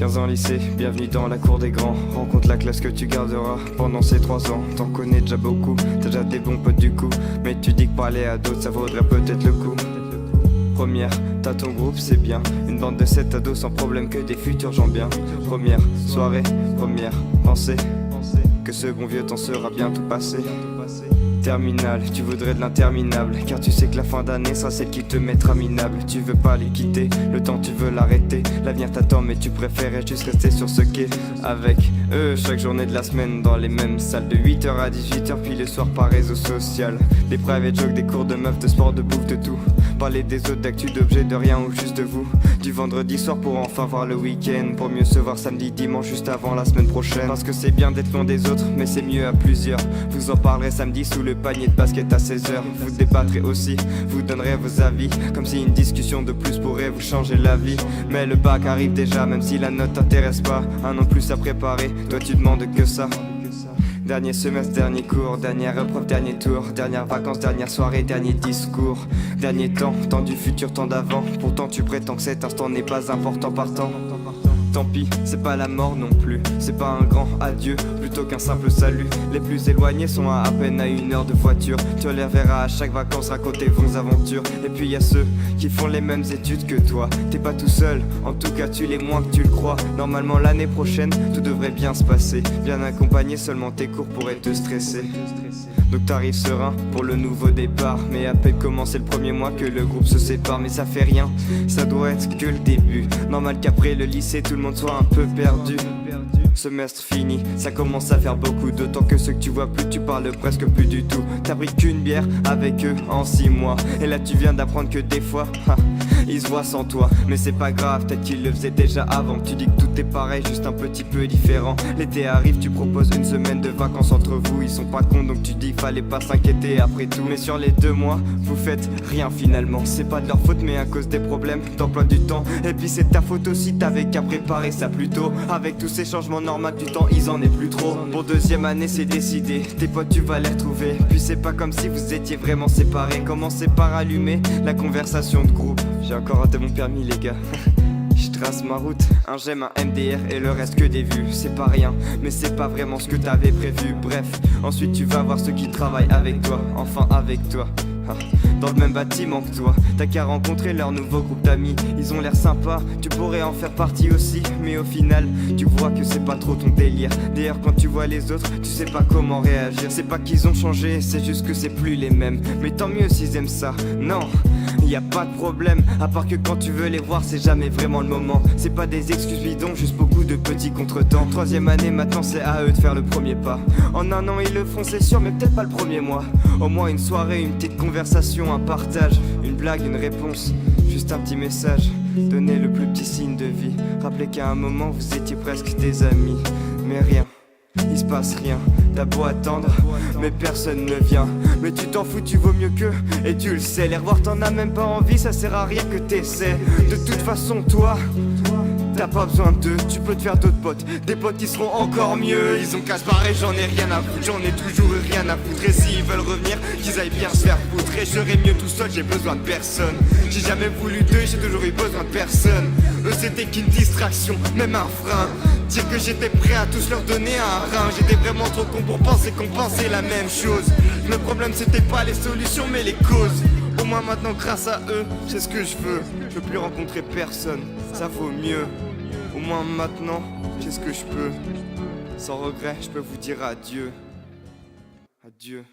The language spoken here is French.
15 ans lycée, bienvenue dans la cour des grands. Rencontre la classe que tu garderas pendant ces 3 ans. T'en connais déjà beaucoup, t'as déjà des bons potes du coup. Mais tu dis que parler à d'autres ça vaudrait peut-être le coup. Première, t'as ton groupe, c'est bien. Une bande de 7 ados sans problème que des futurs gens bien. Première soirée, première pensée, que ce bon vieux temps sera bientôt passé. Terminale, tu voudrais de l'interminable, car tu sais que la fin d'année sera celle qui te mettra minable. Tu veux pas les quitter, le temps tu veux l'arrêter. L'avenir t'attend mais tu préférais juste rester sur ce quai. Avec eux, chaque journée de la semaine dans les mêmes salles. De 8h à 18h puis le soir par réseau social. Des private jokes, des cours de meufs, de sport, de bouffe, de tout. Parler des autres, d'actu, d'objets, de rien ou juste de vous. Du vendredi soir pour enfin voir le week-end. Pour mieux se voir samedi, dimanche juste avant la semaine prochaine. Parce que c'est bien d'être loin des autres, mais c'est mieux à plusieurs. Vous en parlerez samedi sous le panier de basket à 16h. Vous débattrez aussi, vous donnerez vos avis, comme si une discussion de plus pourrait vous changer la vie. Mais le bac arrive déjà, même si la note t'intéresse pas. Un an plus à préparer, toi tu demandes que ça. Dernier semestre, dernier cours, dernière épreuve, dernier tour. Dernière vacances, dernière soirée, dernier discours. Dernier temps, temps du futur, temps d'avant. Pourtant tu prétends que cet instant n'est pas important partant. Tant pis, c'est pas la mort non plus. C'est pas un grand adieu, plutôt qu'un simple salut. Les plus éloignés sont à peine à 1 heure de voiture. Tu les verras à chaque vacances raconter vos aventures. Et puis y a ceux qui font les mêmes études que toi. T'es pas tout seul, en tout cas tu l'es moins que tu le crois. Normalement l'année prochaine, tout devrait bien se passer. Bien accompagné, seulement tes cours pourraient te stresser. Donc t'arrives serein pour le nouveau départ. Mais à peine commencé le premier mois que le groupe se sépare. Mais ça fait rien, ça doit être que le début. Normal qu'après le lycée tout le monde soit un peu perdu. Semestre fini, ça commence à faire beaucoup. D'autant que ceux que tu vois plus, tu parles presque plus du tout. T'as pris qu'une bière avec eux en 6 mois. Et là tu viens d'apprendre que des fois ils se voient sans toi, mais c'est pas grave, peut-être qu'ils le faisaient déjà avant. Tu dis que tout est pareil, juste un petit peu différent. L'été arrive, tu proposes une semaine de vacances entre vous. Ils sont pas cons donc tu dis qu'il fallait pas s'inquiéter après tout. Mais sur les 2 mois, vous faites rien finalement. C'est pas de leur faute mais à cause des problèmes d'emploi du temps. Et puis c'est ta faute aussi, t'avais qu'à préparer ça plus tôt. Avec tous ces changements normaux du temps, ils en est plus trop. Pour 2e année c'est décidé, tes potes tu vas les retrouver. Puis c'est pas comme si vous étiez vraiment séparés. Commencez par allumer la conversation de groupe. J'ai encore raté mon permis les gars. Je trace ma route, un j'aime, un MDR et le reste que des vues. C'est pas rien, mais c'est pas vraiment ce que t'avais prévu. Bref, ensuite tu vas voir ceux qui travaillent avec toi. Enfin avec toi, dans le même bâtiment que toi. T'as qu'à rencontrer leur nouveau groupe d'amis. Ils ont l'air sympas, tu pourrais en faire partie aussi. Mais au final, tu vois que c'est pas trop ton délire. D'ailleurs quand tu vois les autres, tu sais pas comment réagir. C'est pas qu'ils ont changé, c'est juste que c'est plus les mêmes. Mais tant mieux s'ils aiment ça, non, y a pas de problème. À part que quand tu veux les voir, c'est jamais vraiment le moment. C'est pas des excuses bidons, juste beaucoup de petits contretemps. 3e année, maintenant c'est à eux de faire le premier pas. En 1 an ils le font c'est sûr, mais peut-être pas le premier mois. Au moins une soirée, une petite conversation, un partage, une blague, une réponse, juste un petit message. Donnez le plus petit signe de vie. Rappelez qu'à un moment vous étiez presque des amis. Mais rien, il se passe rien. T'as beau attendre, mais personne ne vient. Mais tu t'en fous, tu vaux mieux qu'eux, et tu le sais. Les revoir t'en as même pas envie, ça sert à rien que t'essaies. De toute façon toi, t'as pas besoin d'eux, tu peux te faire d'autres potes. Des potes qui seront encore mieux. Ils ont qu'à se barrer, j'en ai rien à foutre. J'en ai toujours eu rien à foutre. Et s'ils veulent revenir, qu'ils aillent bien se faire foutre. Et je serai mieux tout seul, j'ai besoin de personne. J'ai jamais voulu d'eux, j'ai toujours eu besoin de personne. Eux c'était qu'une distraction, même un frein. Dire que j'étais prêt à tous leur donner un rein. J'étais vraiment trop con pour penser qu'on pensait la même chose. Le problème c'était pas les solutions mais les causes. Au moins maintenant grâce à eux, c'est ce que je veux. Je veux plus rencontrer personne, ça vaut mieux. Au moins maintenant, j'ai ce que je peux. Sans regret, je peux vous dire adieu. Adieu.